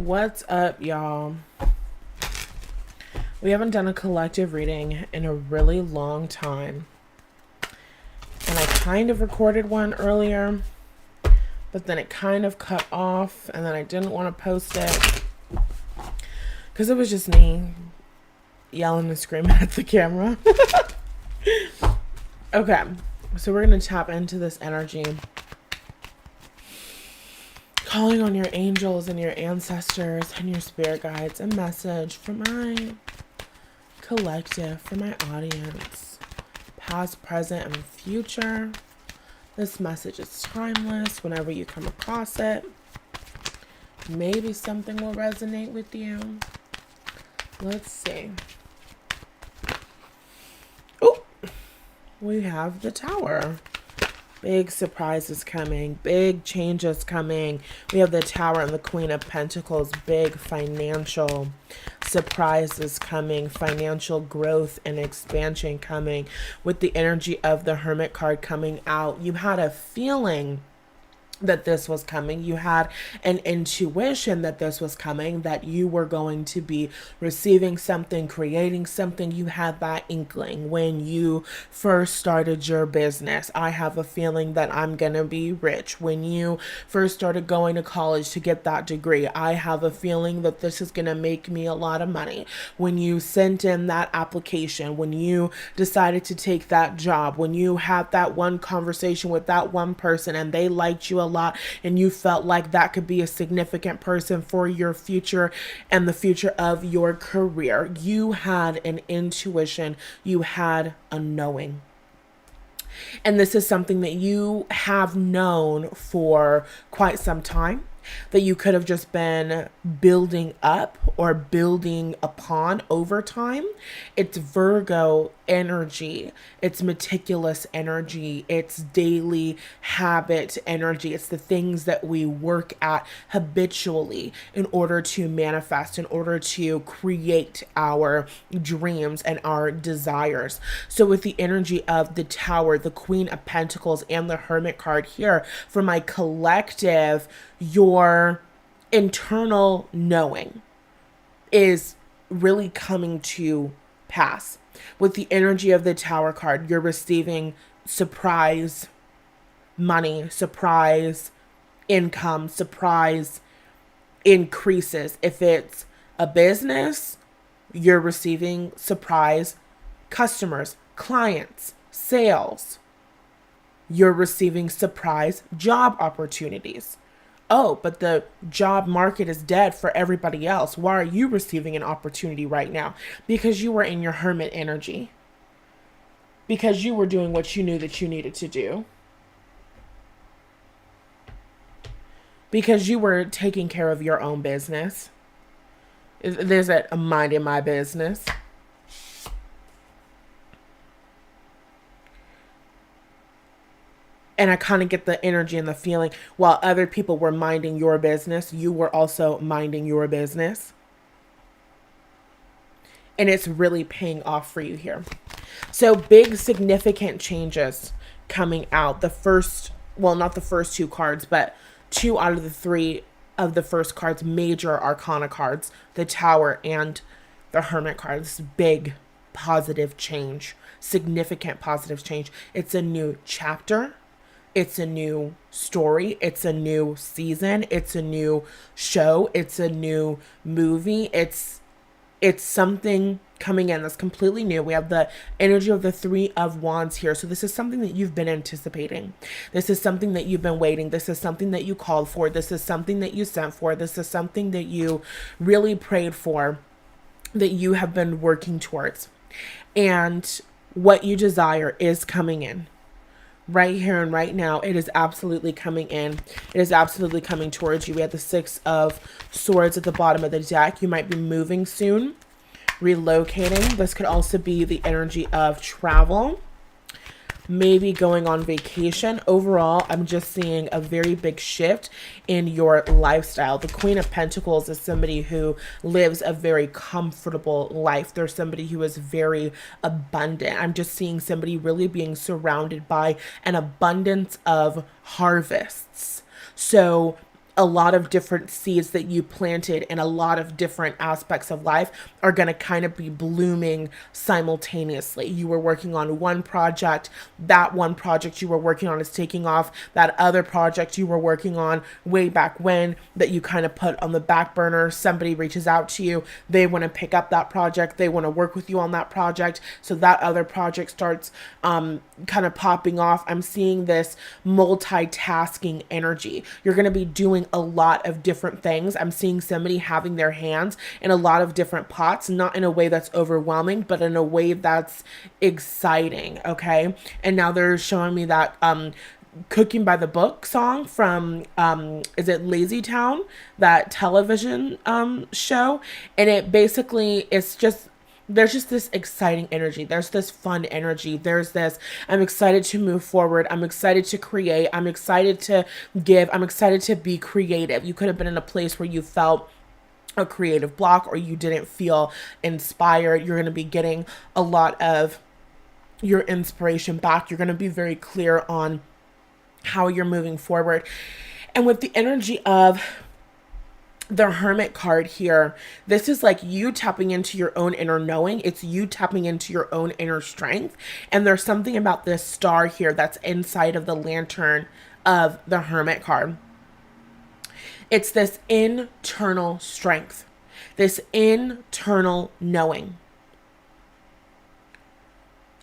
What's up, y'all? We haven't done a collective reading in a really long time. And I kind of recorded one earlier, but then it kind of cut off, and then I didn't want to post it because it was just me yelling and screaming at the camera. Okay, so we're going to tap into this energy. Calling on your angels and your ancestors and your spirit guides, a message for my collective, for my audience, past, present, and future. This message is timeless whenever you come across it. Maybe something will resonate with you. Let's see. Oh, we have the Tower. Big surprises coming, big changes coming. We have the Tower and the Queen of Pentacles, big financial surprises coming, financial growth and expansion coming. With the energy of the Hermit card coming out, you had a feeling that this was coming. You had an intuition that this was coming, that you were going to be receiving something, creating something. You had that inkling when you first started your business. I have a feeling that I'm going to be rich. When you first started going to college to get that degree, I have a feeling that this is going to make me a lot of money. When you sent in that application, when you decided to take that job, when you had that one conversation with that one person and they liked you a lot and you felt like that could be a significant person for your future and the future of your career. You had an intuition, you had a knowing. And this is something that you have known for quite some time, that you could have just been building up or building upon over time. It's Virgo energy. It's meticulous energy. It's daily habit energy. It's the things that we work at habitually in order to manifest, in order to create our dreams and our desires. So with the energy of the Tower, the Queen of Pentacles, and the Hermit card here, for my collective, your internal knowing is really coming to pass. With the energy of the Tower card, you're receiving surprise money, surprise income, surprise increases. If it's a business, you're receiving surprise customers, clients, sales. You're receiving surprise job opportunities. Oh, but the job market is dead for everybody else. Why are you receiving an opportunity right now? Because you were in your hermit energy. Because you were doing what you knew that you needed to do. Because you were taking care of your own business. There's a mind in my business. And I kind of get the energy and the feeling while other people were minding your business, you were also minding your business. And it's really paying off for you here. So big significant changes coming out. The first, well, not the first two cards, but 2 out of the 3 of the first cards, major arcana cards, the Tower and the Hermit card. This is big positive change, significant positive change. It's a new chapter. It's a new story. It's a new season. It's a new show. It's a new movie. It's something coming in that's completely new. We have the energy of the 3 of Wands here. So this is something that you've been anticipating. This is something that you've been waiting. This is something that you called for. This is something that you sent for. This is something that you really prayed for, that you have been working towards. And what you desire is coming in. Right here and right now, it is absolutely coming in. It is absolutely coming towards you. We have the 6 of Swords at the bottom of the deck. You might be moving soon, relocating. This could also be the energy of travel, maybe going on vacation. Overall, I'm just seeing a very big shift in your lifestyle. The Queen of Pentacles is somebody who lives a very comfortable life. There's somebody who is very abundant. I'm just seeing somebody really being surrounded by an abundance of harvests. So a lot of different seeds that you planted in a lot of different aspects of life are going to kind of be blooming simultaneously. You were working on one project, that one project you were working on is taking off. That other project you were working on way back when that you kind of put on the back burner, somebody reaches out to you, they want to pick up that project, they want to work with you on that project, so that other project starts kind of popping off. I'm seeing this multitasking energy. You're going to be doing a lot of different things. I'm seeing somebody having their hands in a lot of different pots, not in a way that's overwhelming, but in a way that's exciting. Okay. And now they're showing me that Cooking by the Book song from is it Lazy Town, that television show, and it basically, it's just, there's just this exciting energy. There's this fun energy. There's this, I'm excited to move forward. I'm excited to create. I'm excited to give. I'm excited to be creative. You could have been in a place where you felt a creative block or you didn't feel inspired. You're going to be getting a lot of your inspiration back. You're going to be very clear on how you're moving forward. And with the energy of the Hermit card here, this is like you tapping into your own inner knowing. It's you tapping into your own inner strength. And there's something about this star here that's inside of the lantern of the Hermit card. It's this internal strength, this internal knowing,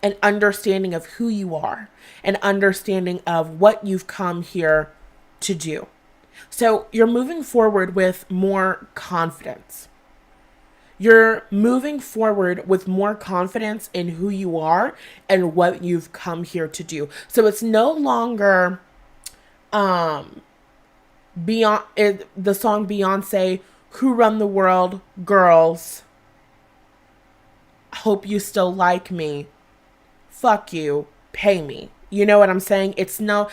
an understanding of who you are, an understanding of what you've come here to do. So you're moving forward with more confidence. You're moving forward with more confidence in who you are and what you've come here to do. So it's no longer beyond the song Beyonce, Who Run the World, Girls, Hope You Still Like Me, Fuck You, Pay Me. You know what I'm saying? It's no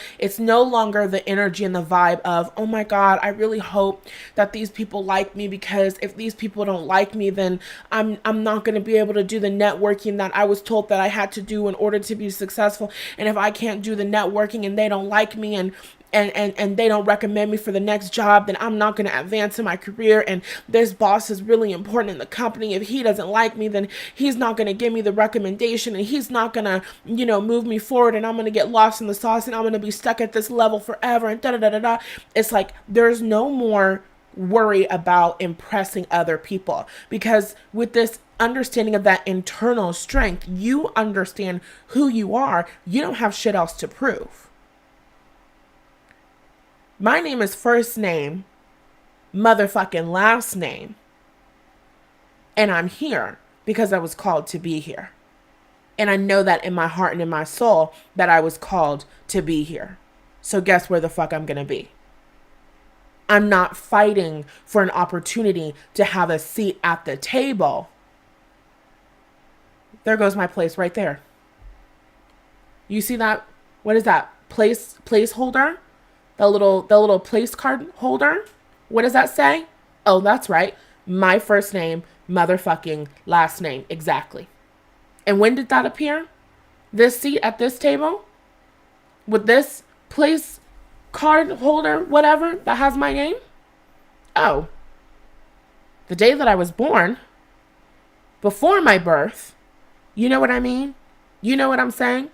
longer the energy and the vibe of, oh my God, I really hope that these people like me, because if these people don't like me, then I'm not going to be able to do the networking that I was told that I had to do in order to be successful. And if I can't do the networking and they don't like me and they don't recommend me for the next job, then I'm not going to advance in my career. And this boss is really important in the company. If he doesn't like me, then he's not going to give me the recommendation, and he's not going to, move me forward, and I'm going to get lost in the sauce, and I'm going to be stuck at this level forever, and da da da da da. It's like there's no more worry about impressing other people, because with this understanding of that internal strength, you understand who you are. You don't have shit else to prove. My name is first name, motherfucking last name. And I'm here because I was called to be here. And I know that in my heart and in my soul that I was called to be here. So guess where the fuck I'm going to be? I'm not fighting for an opportunity to have a seat at the table. There goes my place right there. You see that? What is that? Placeholder? The little place card holder. What does that say? Oh, that's right. My first name, motherfucking last name. Exactly. And when did that appear? This seat at this table with this place card holder, whatever, that has my name? Oh, the day that I was born, before my birth. You know what I mean? You know what I'm saying?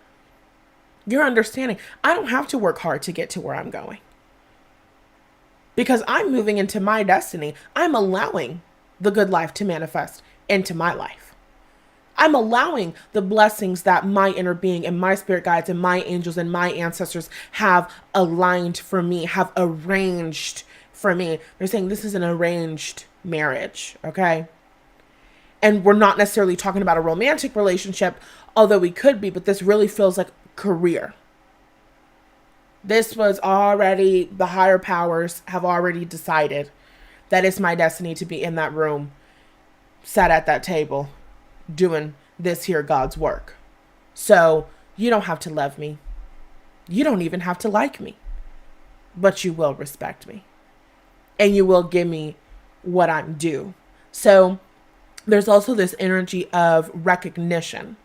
You're understanding. I don't have to work hard to get to where I'm going, because I'm moving into my destiny. I'm allowing the good life to manifest into my life. I'm allowing the blessings that my inner being and my spirit guides and my angels and my ancestors have aligned for me, have arranged for me. They're saying this is an arranged marriage, okay? And we're not necessarily talking about a romantic relationship, although we could be, but this really feels like career. This was already, the higher powers have already decided that it's my destiny to be in that room, sat at that table, doing this here God's work. So you don't have to love me. You don't even have to like me, but you will respect me and you will give me what I'm due. So there's also this energy of recognition.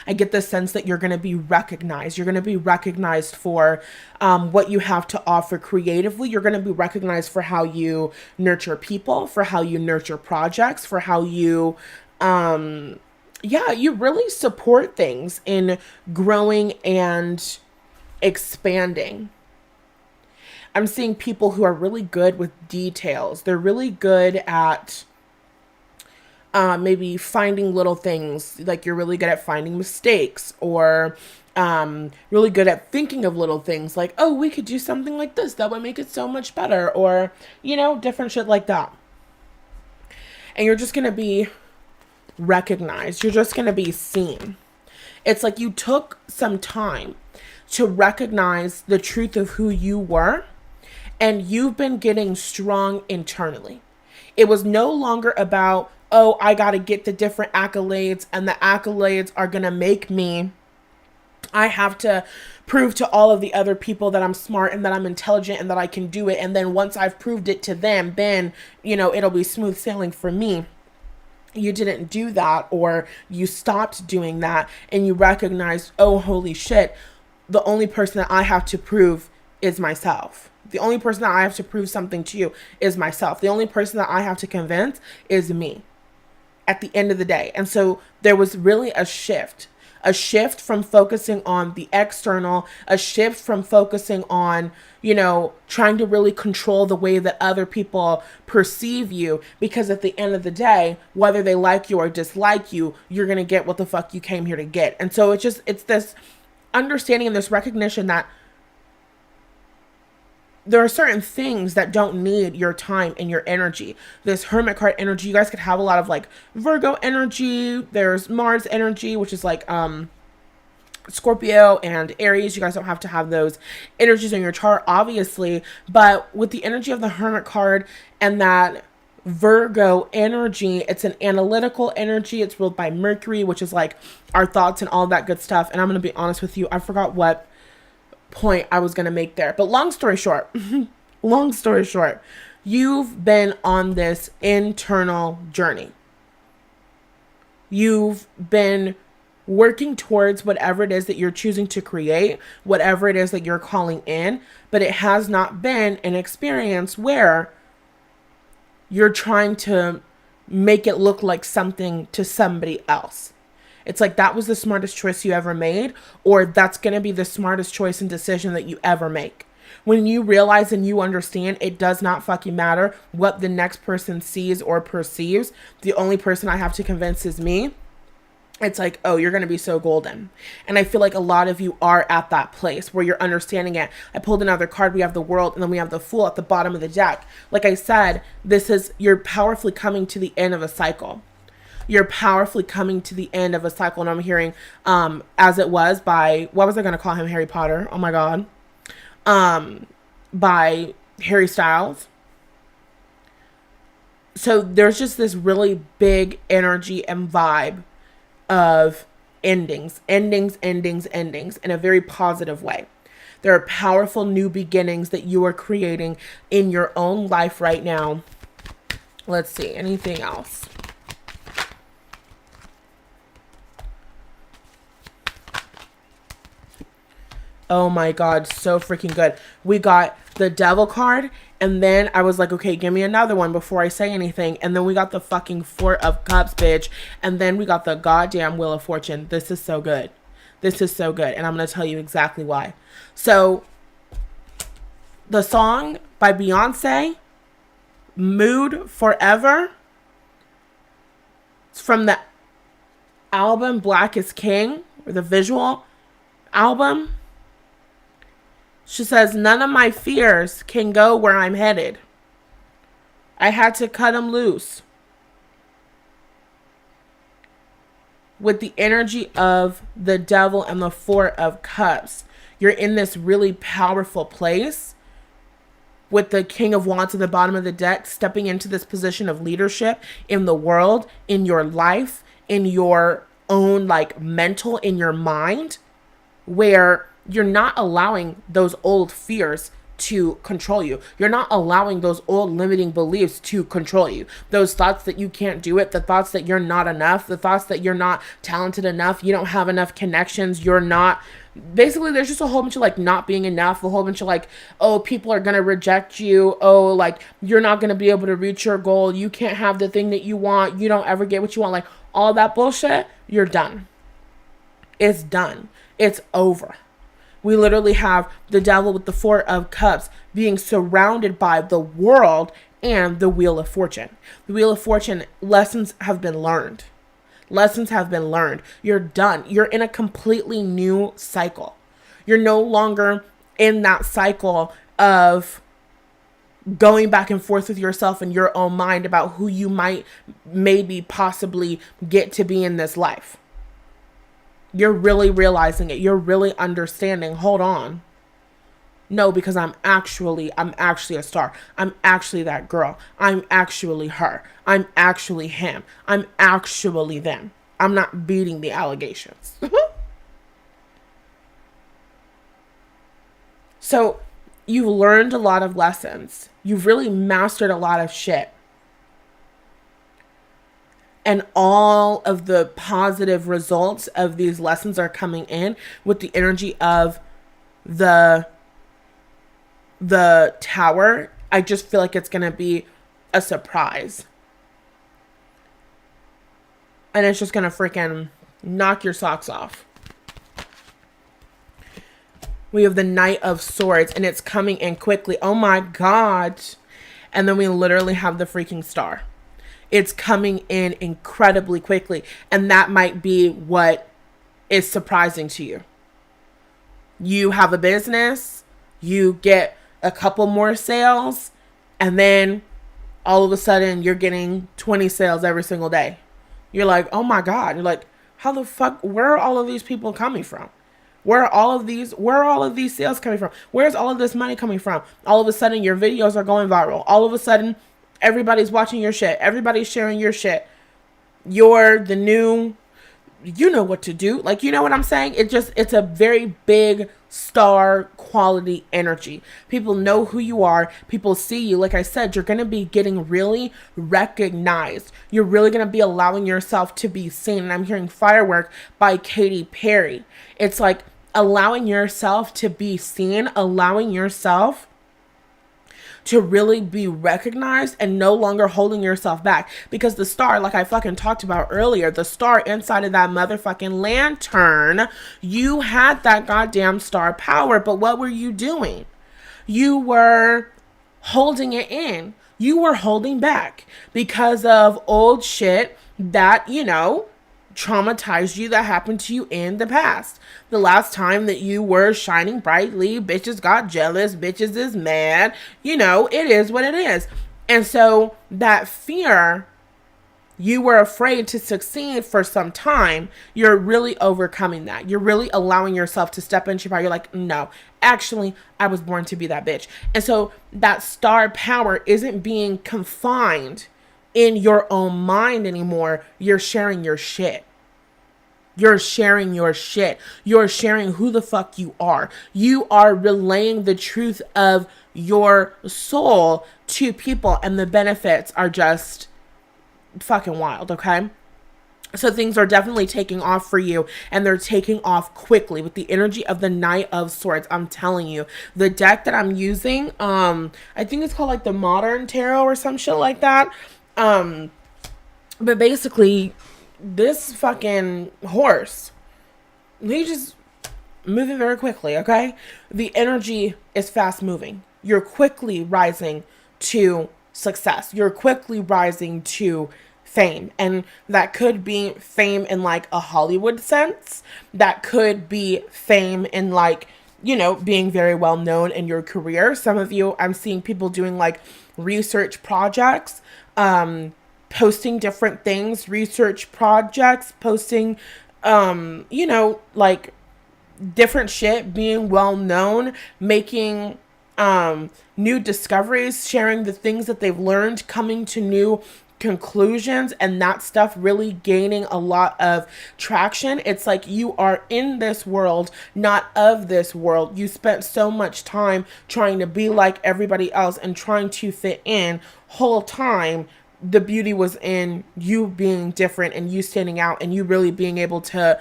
I get the sense that you're going to be recognized. You're going to be recognized for what you have to offer creatively. You're going to be recognized for how you nurture people, for how you nurture projects, for how you, you really support things in growing and expanding. I'm seeing people who are really good with details. They're really good at maybe finding little things, like you're really good at finding mistakes, or really good at thinking of little things like, oh, we could do something like this that would make it so much better, or, different shit like that. And you're just going to be recognized. You're just going to be seen. It's like you took some time to recognize the truth of who you were, and you've been getting strong internally. It was no longer about, oh, I got to get the different accolades, and the accolades are going to make me, I have to prove to all of the other people that I'm smart and that I'm intelligent and that I can do it. And then once I've proved it to them, then, it'll be smooth sailing for me. You didn't do that, or you stopped doing that, and you recognized, oh, holy shit, the only person that I have to prove is myself. The only person that I have to prove something to you is myself. The only person that I have to convince is me at the end of the day. And so there was really a shift from focusing on the external, a shift from focusing on, trying to really control the way that other people perceive you. Because at the end of the day, whether they like you or dislike you, you're going to get what the fuck you came here to get. And so it's this understanding and this recognition that there are certain things that don't need your time and your energy. This Hermit card energy, you guys could have a lot of like Virgo energy. There's Mars energy, which is like Scorpio and Aries. You guys don't have to have those energies in your chart, obviously. But with the energy of the Hermit card and that Virgo energy, it's an analytical energy. It's ruled by Mercury, which is like our thoughts and all that good stuff. And I'm going to be honest with you, I forgot what point I was going to make there. But long story short, you've been on this internal journey. You've been working towards whatever it is that you're choosing to create, whatever it is that you're calling in, but it has not been an experience where you're trying to make it look like something to somebody else. It's like that was the smartest choice you ever made, or that's going to be the smartest choice and decision that you ever make. When you realize and you understand it does not fucking matter what the next person sees or perceives, the only person I have to convince is me. It's like, oh, you're going to be so golden. And I feel like a lot of you are at that place where you're understanding it. I pulled another card. We have the World, and then we have the Fool at the bottom of the deck. Like I said, you're powerfully coming to the end of a cycle. You're powerfully coming to the end of a cycle. And I'm hearing, as it was by, what was I going to call him? Harry Potter. Oh my God. By Harry Styles. So there's just this really big energy and vibe of endings in a very positive way. There are powerful new beginnings that you are creating in your own life right now. Let's see, anything else? Oh my God, so freaking good. We got the Devil card, and then I was like, okay, give me another one before I say anything. And then we got the fucking Four of Cups, bitch. And then we got the goddamn Wheel of Fortune. This is so good. This is so good. And I'm going to tell you exactly why. So, the song by Beyonce, Mood Forever, it's from the album Black is King, or the visual album. She says, none of my fears can go where I'm headed. I had to cut them loose. With the energy of the Devil and the Four of Cups, you're in this really powerful place with the King of Wands at the bottom of the deck, stepping into this position of leadership in the world, in your life, in your own like mental, in your mind, where you're not allowing those old fears to control you. You're not allowing those old limiting beliefs to control you. Those thoughts that you can't do it, the thoughts that you're not enough, the thoughts that you're not talented enough, you don't have enough connections, you're not. Basically, there's just a whole bunch of like not being enough, a whole bunch of like, oh, people are gonna reject you, oh, like you're not gonna be able to reach your goal, you can't have the thing that you want, you don't ever get what you want, like all that bullshit. You're done. It's done. It's over. We literally have the devil with the Four of Cups being surrounded by the world and the Wheel of Fortune. The Wheel of Fortune, lessons have been learned. Lessons have been learned. You're done. You're in a completely new cycle. You're no longer in that cycle of going back and forth with yourself in your own mind about who you might maybe possibly get to be in this life. You're really realizing it. You're really understanding. Hold on. No, because I'm actually a star. I'm actually that girl. I'm actually her. I'm actually him. I'm actually them. I'm not beating the allegations. So you've learned a lot of lessons. You've really mastered a lot of shit. And all of the positive results of these lessons are coming in with the energy of the Tower. I just feel like it's going to be a surprise. And it's just going to freaking knock your socks off. We have the Knight of Swords and it's coming in quickly. Oh my God. And then we literally have the freaking Star. It's coming in incredibly quickly. And that might be what is surprising to you. You have a business, you get a couple more sales, and then all of a sudden you're getting 20 sales every single day. You're like, oh my God. You're like, how the fuck, where are all of these people coming from? Where are all of these sales coming from? Where's all of this money coming from? All of a sudden your videos are going viral. All of a sudden everybody's watching your shit. Everybody's sharing your shit. You're the new, you know what to do. Like, you know what I'm saying? It's a very big star quality energy. People know who you are. People see you. Like I said, you're going to be getting really recognized. You're really going to be allowing yourself to be seen. And I'm hearing Firework by Katy Perry. It's like allowing yourself to be seen, allowing yourself to really be recognized and no longer holding yourself back. Because the star, like I fucking talked about earlier, the star inside of that motherfucking lantern, you had that goddamn star power, but what were you doing? You were holding it in. You were holding back because of old shit that, you know, traumatized you, that happened to you in the past. The last time that you were shining brightly, bitches got jealous, bitches is mad. You know, it is what it is. And so that fear, you were afraid to succeed for some time. You're really overcoming that. You're really allowing yourself to step into your power. You're like, no, actually, I was born to be that bitch. And so that star power isn't being confined in your own mind anymore. You're sharing your shit. You're sharing your shit. You're sharing who the fuck you are. You are relaying the truth of your soul to people, and the benefits are just fucking wild, okay? So things are definitely taking off for you, and they're taking off quickly with the energy of the Knight of Swords. I'm telling you, the deck that I'm using, I think it's called like the Modern Tarot or some shit like that. But basically, this fucking horse, he just moving very quickly, okay? The energy is fast moving. You're quickly rising to success. You're quickly rising to fame. And that could be fame in like a Hollywood sense. That could be fame in like, you know, being very well known in your career. Some of you, I'm seeing people doing like research projects, posting different things, research projects, posting, you know, like different shit, being well known, making new discoveries, sharing the things that they've learned, coming to new conclusions and that stuff really gaining a lot of traction. It's like you are in this world, not of this world. You spent so much time trying to be like everybody else and trying to fit in. Whole time the beauty was in you being different and you standing out and you really being able to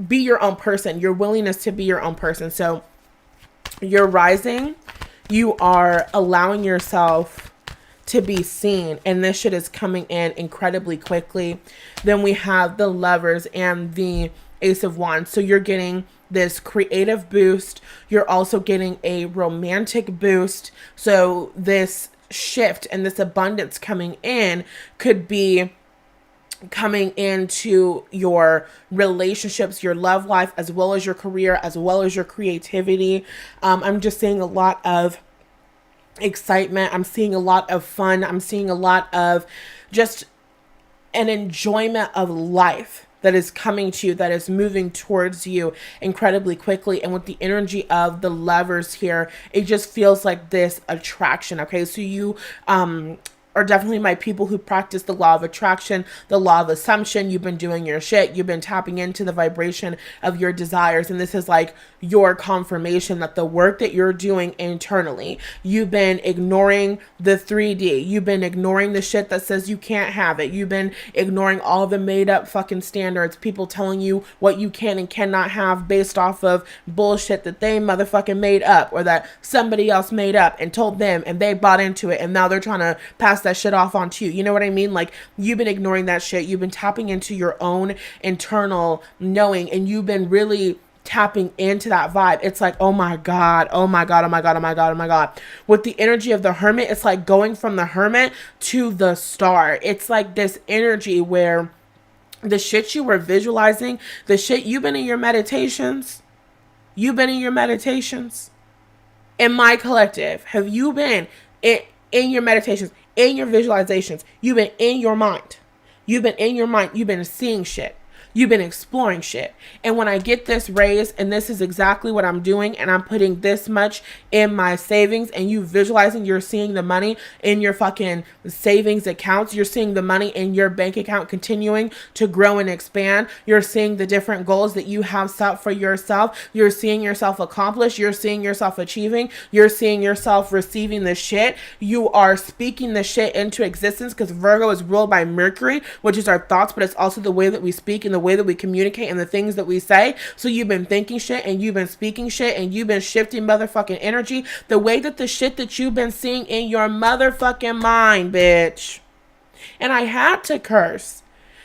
be your own person, your willingness to be your own person. So you're rising, you are allowing yourself to be seen, and this shit is coming in incredibly quickly. Then we have the Lovers and the Ace of Wands. So you're getting this creative boost. You're also getting a romantic boost. So this shift and this abundance coming in could be coming into your relationships, your love life, as well as your career, as well as your creativity. I'm just seeing a lot of excitement. I'm seeing a lot of fun. I'm seeing a lot of just an enjoyment of life that is coming to you, that is moving towards you incredibly quickly. And with the energy of the Lovers here, it just feels like this attraction. Okay, so you are definitely my people who practice the law of attraction, the law of assumption. You've been doing your shit. You've been tapping into the vibration of your desires. And this is like your confirmation that the work that you're doing internally, you've been ignoring the 3D. You've been ignoring the shit that says you can't have it. You've been ignoring all the made up fucking standards, people telling you what you can and cannot have based off of bullshit that they motherfucking made up or that somebody else made up and told them and they bought into it. And now they're trying to pass that shit off onto you. You know what I mean? Like, you've been ignoring that shit. You've been tapping into your own internal knowing, and you've been really tapping into that vibe. It's like, oh my God, oh my God, oh my God, oh my God, oh my God. With the energy of the Hermit, it's like going from the Hermit to the Star. It's like this energy where the shit you were visualizing, the shit you've been in your meditations, in my collective, have you been in your meditations, in your visualizations? You've been in your mind. You've been seeing shit. You've been exploring shit. And when I get this raise, and this is exactly what I'm doing, and I'm putting this much in my savings, and you visualizing, you're seeing the money in your fucking savings accounts. You're seeing the money in your bank account continuing to grow and expand. You're seeing the different goals that you have set for yourself. You're seeing yourself accomplish. You're seeing yourself achieving. You're seeing yourself receiving the shit. You are speaking the shit into existence, because Virgo is ruled by Mercury, which is our thoughts, but it's also the way that we speak and the way that we communicate and the things that we say. So you've been thinking shit and you've been speaking shit and you've been shifting motherfucking energy the way that the shit that you've been seeing in your motherfucking mind, bitch. And I had to curse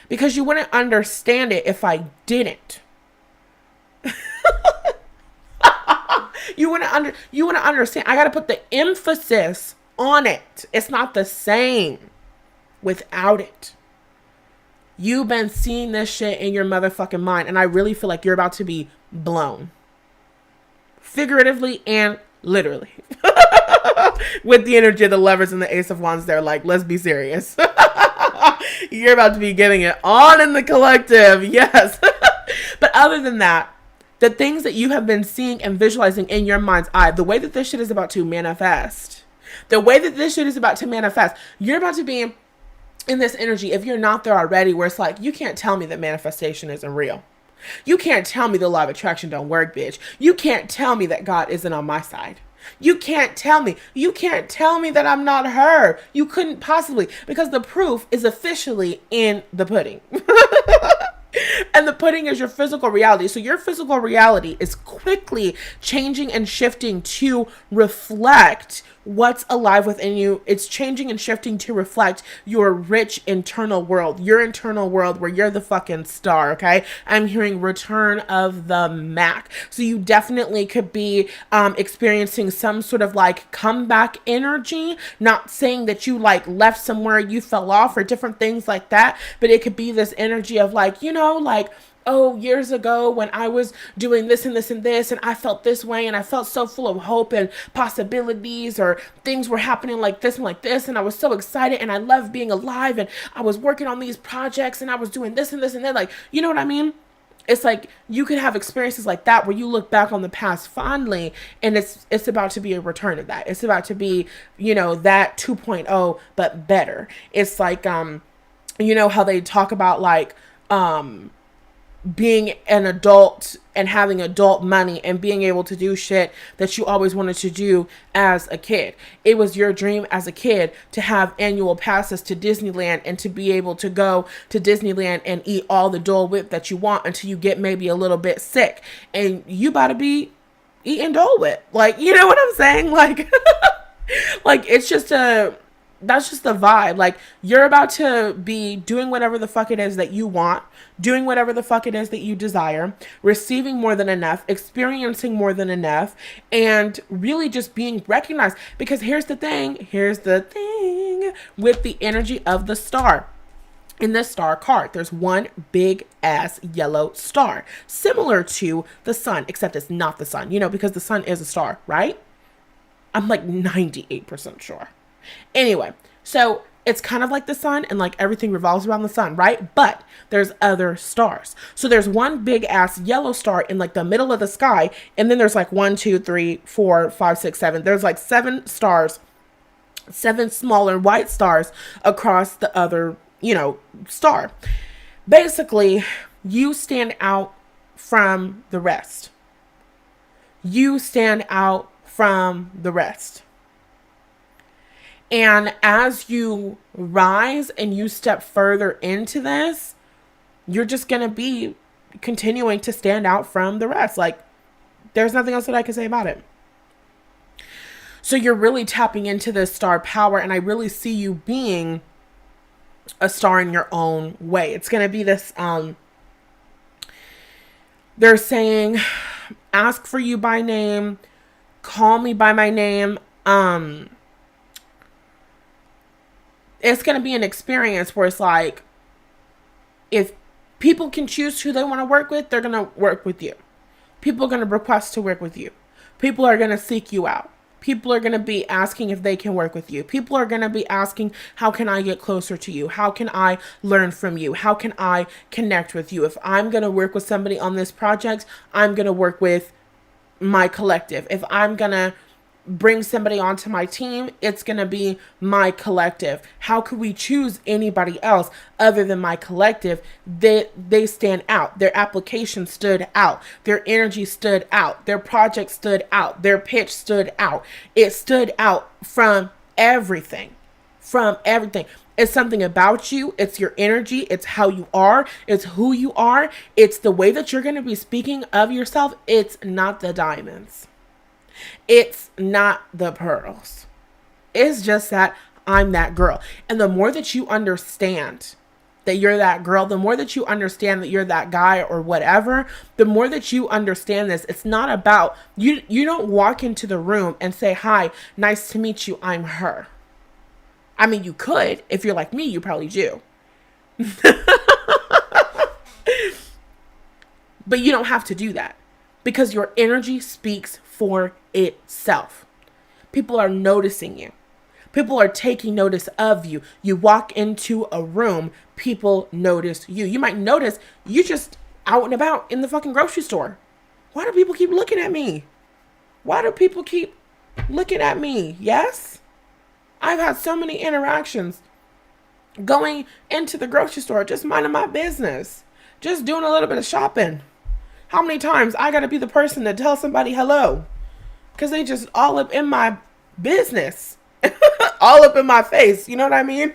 because you wouldn't understand it if I didn't. You wouldn't understand. I got to put the emphasis on it. It's not the same without it. You've been seeing this shit in your motherfucking mind, and I really feel like you're about to be blown. Figuratively and literally. With the energy of the Lovers and the Ace of Wands there, like, let's be serious. You're about to be getting it on in the collective, yes. But other than that, the things that you have been seeing and visualizing in your mind's eye, the way that this shit is about to manifest, you're about to be in this energy, if you're not there already, where it's like, you can't tell me that manifestation isn't real. You can't tell me the law of attraction don't work, bitch. You can't tell me that God isn't on my side. You can't tell me that I'm not her. You couldn't possibly, because the proof is officially in the pudding. And the pudding is your physical reality. So your physical reality is quickly changing and shifting to reflect what's alive within you. It's changing and shifting to reflect your rich internal world, your internal world where you're the fucking star, okay? I'm hearing return of the Mac. So you definitely could be experiencing some sort of like comeback energy, not saying that you like left somewhere, you fell off or different things like that, but it could be this energy of like, you know, like, oh, years ago when I was doing this and this and this, and I felt this way, and I felt so full of hope and possibilities, or things were happening like this, and I was so excited, and I loved being alive, and I was working on these projects, and I was doing this and this and that, like, you know what I mean? it's like you could have experiences like that where you look back on the past fondly, and it's about to be a return of that. It's about to be, that 2.0 but better. It's like how they talk about like being an adult and having adult money and being able to do shit that you always wanted to do as a kid. It was your dream as a kid to have annual passes to Disneyland and to be able to go to Disneyland and eat all the Dole Whip that you want until you get maybe a little bit sick. And you about to be eating Dole Whip. Like, you know what I'm saying? Like, like it's just that's just the vibe. Like, you're about to be doing whatever the fuck it is that you want, doing whatever the fuck it is that you desire, receiving more than enough, experiencing more than enough, and really just being recognized. Because here's the thing with the energy of the star. In this star card, there's one big ass yellow star, similar to the sun, except it's not the sun, because the sun is a star, right? I'm like 98% sure. Anyway, so it's kind of like the sun, and like everything revolves around the sun, right? But there's other stars. So there's one big ass yellow star in like the middle of the sky, and then there's like 1, 2, 3, 4, 5, 6, 7. There's like 7 stars, 7 smaller white stars across the other, star. Basically, you stand out from the rest. You stand out from the rest. And as you rise and you step further into this, you're just going to be continuing to stand out from the rest. Like, there's nothing else that I can say about it. So you're really tapping into this star power, and I really see you being a star in your own way. It's going to be this, they're saying, ask for you by name, call me by my name, it's going to be an experience where it's like, if people can choose who they want to work with, they're going to work with you. People are going to request to work with you. People are going to seek you out. People are going to be asking if they can work with you. People are going to be asking, how can I get closer to you? How can I learn from you? How can I connect with you? If I'm going to work with somebody on this project, I'm going to work with my collective. If I'm going to bring somebody onto my team, it's going to be my collective. How could we choose anybody else other than my collective? They stand out. Their application stood out. Their energy stood out. Their project stood out. Their pitch stood out. It stood out from everything. From everything. It's something about you. It's your energy. It's how you are. It's who you are. It's the way that you're going to be speaking of yourself. It's not the diamonds. It's not the pearls. It's just that I'm that girl. And the more that you understand that you're that girl, the more that you understand that you're that guy or whatever, the more that you understand this, it's not about, you don't walk into the room and say, hi, nice to meet you, I'm her. I mean, you could. If you're like me, you probably do. But you don't have to do that. Because your energy speaks for itself. People are noticing you. People are taking notice of you. You walk into a room, people notice you. You might notice you just out and about in the fucking grocery store. Why do people keep looking at me? Why do people keep looking at me? Yes? I've had so many interactions going into the grocery store, just minding my business, just doing a little bit of shopping. How many times I gotta be the person to tell somebody hello? Because they just all up in my business. All up in my face. You know what I mean?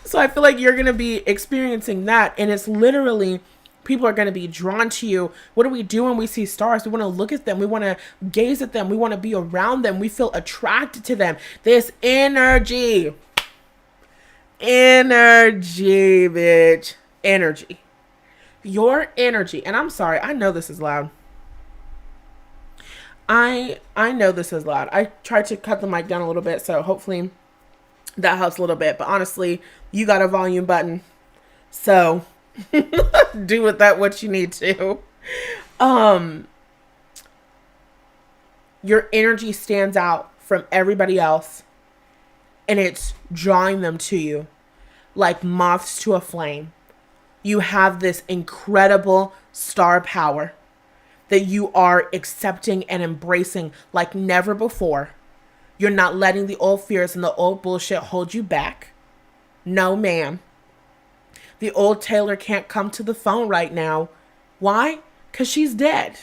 So I feel like you're gonna be experiencing that. And it's literally, people are gonna be drawn to you. What do we do when we see stars? We want to look at them. We want to gaze at them. We want to be around them. We feel attracted to them. This energy. Energy, bitch. Energy. Your energy, and I'm sorry, I know this is loud. I know this is loud. I tried to cut the mic down a little bit, so hopefully that helps a little bit. But honestly, you got a volume button, so do with that what you need to. Your energy stands out from everybody else, and it's drawing them to you like moths to a flame. You have this incredible star power that you are accepting and embracing like never before. You're not letting the old fears and the old bullshit hold you back. No, ma'am. The old Taylor can't come to the phone right now. Why? Because she's dead.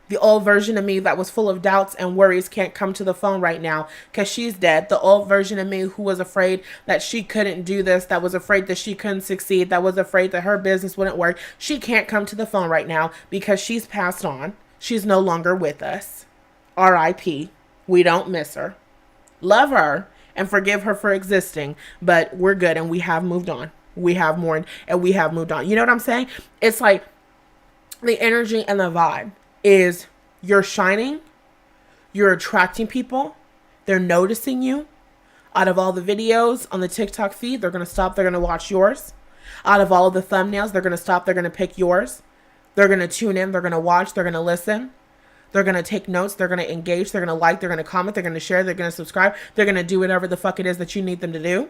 The old version of me that was full of doubts and worries can't come to the phone right now because she's dead. The old version of me who was afraid that she couldn't do this, that was afraid that she couldn't succeed, that was afraid that her business wouldn't work, she can't come to the phone right now because she's passed on. She's no longer with us. R.I.P. We don't miss her. Love her and forgive her for existing, but we're good and we have moved on. We have mourned and we have moved on. You know what I'm saying? It's like the energy and the vibe is you're shining, you're attracting people, they're noticing you. Out of all the videos on the TikTok feed, they're going to stop, they're going to watch yours. Out of all of the thumbnails, they're going to stop, they're going to pick yours. They're going to tune in, they're going to watch, they're going to listen. They're going to take notes, they're going to engage, they're going to like, they're going to comment, they're going to share, they're going to subscribe, they're going to do whatever the fuck it is that you need them to do.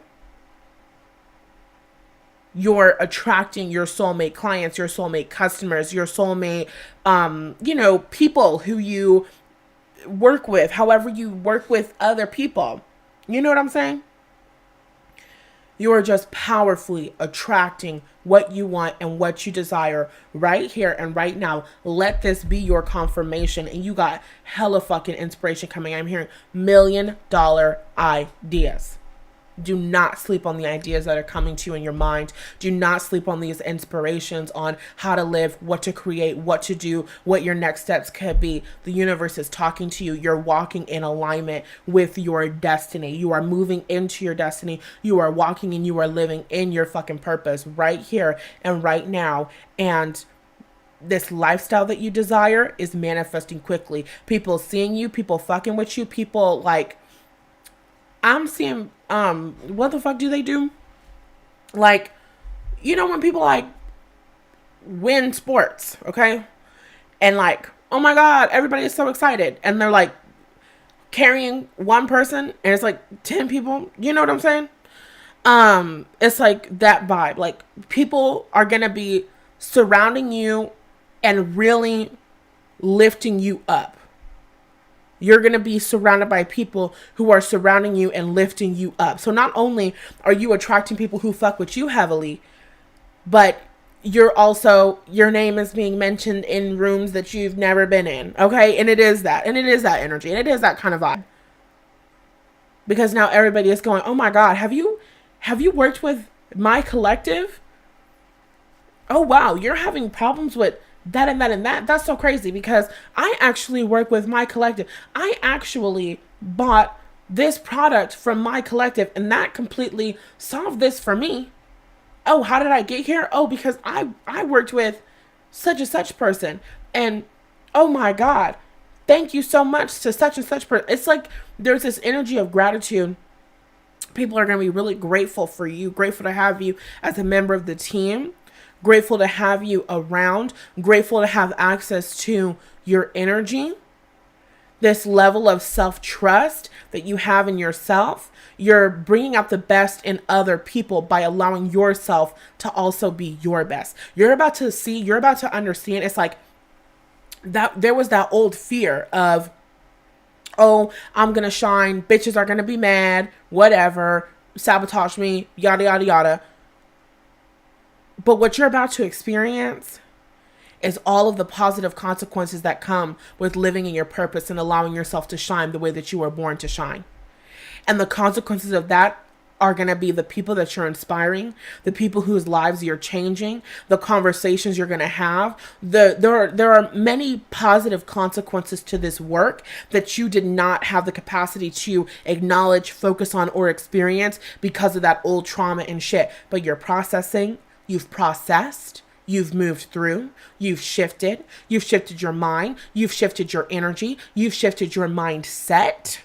You're attracting your soulmate clients, your soulmate customers, your soulmate, people who you work with, however you work with other people. You know what I'm saying? You are just powerfully attracting what you want and what you desire right here and right now. Let this be your confirmation. And you got hella fucking inspiration coming. I'm hearing $1 million ideas. Do not sleep on the ideas that are coming to you in your mind. Do not sleep on these inspirations on how to live, what to create, what to do, what your next steps could be. The universe is talking to you. You're walking in alignment with your destiny. You are moving into your destiny. You are walking and you are living in your fucking purpose right here and right now. And this lifestyle that you desire is manifesting quickly. People seeing you, people fucking with you, people like, I'm seeing, what the fuck do they do? Like, you know, when people like win sports, okay? And like, oh my God, everybody is so excited. And they're like carrying one person and it's like 10 people. You know what I'm saying? It's like that vibe. Like people are going to be surrounding you and really lifting you up. You're going to be surrounded by people who are surrounding you and lifting you up. So not only are you attracting people who fuck with you heavily, but you're also, your name is being mentioned in rooms that you've never been in. Okay. And it is that energy. And it is that kind of vibe. Because now everybody is going, oh my God, have you worked with my collective? Oh, wow. You're having problems with that and that and that. That's so crazy because I actually work with my collective. I actually bought this product from my collective and that completely solved this for me. Oh, how did I get here? Oh, because I worked with such and such person. And oh my God, thank you so much to such and such person. It's like there's this energy of gratitude. People are going to be really grateful for you, grateful to have you as a member of the team. Grateful to have you around, grateful to have access to your energy, this level of self-trust that you have in yourself. You're bringing out the best in other people by allowing yourself to also be your best. You're about to understand. It's like that there was that old fear of, oh, I'm going to shine. Bitches are going to be mad, whatever, sabotage me, yada, yada, yada. But what you're about to experience is all of the positive consequences that come with living in your purpose and allowing yourself to shine the way that you were born to shine. And the consequences of that are going to be the people that you're inspiring, the people whose lives you're changing, the conversations you're going to have. There are many positive consequences to this work that you did not have the capacity to acknowledge, focus on, or experience because of that old trauma and shit. But you're processing. You've processed, you've moved through, you've shifted your mind, you've shifted your energy, you've shifted your mindset.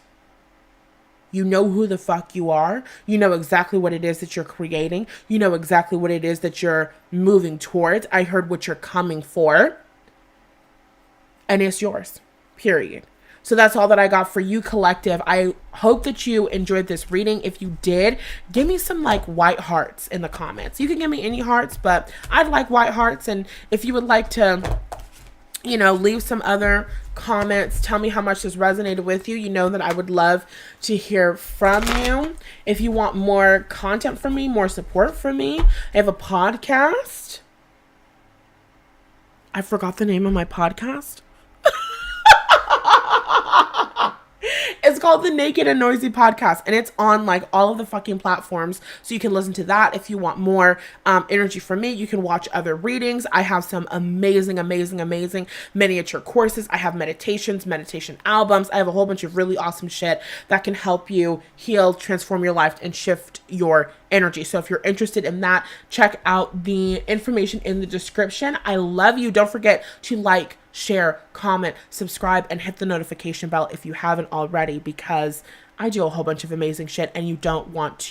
You know who the fuck you are. You know exactly what it is that you're creating. You know exactly what it is that you're moving towards. I heard what you're coming for. And it's yours, period. So that's all that I got for you, collective. I hope that you enjoyed this reading. If you did, give me some like white hearts in the comments. You can give me any hearts, but I'd like white hearts. And if you would like to, you know, leave some other comments, tell me how much this resonated with you. You know that I would love to hear from you. If you want more content from me, more support from me, I have a podcast. I forgot the name of my podcast. It's called the Naked and Noisy Podcast, and it's on like all of the fucking platforms. So you can listen to that. If you want more energy from me, you can watch other readings. I have some amazing, amazing, amazing miniature courses. I have meditations, meditation albums. I have a whole bunch of really awesome shit that can help you heal, transform your life, and shift your energy. So if you're interested in that, check out the information in the description. I love you. Don't forget to like, share, comment, subscribe, and hit the notification bell if you haven't already, because I do a whole bunch of amazing shit and you don't want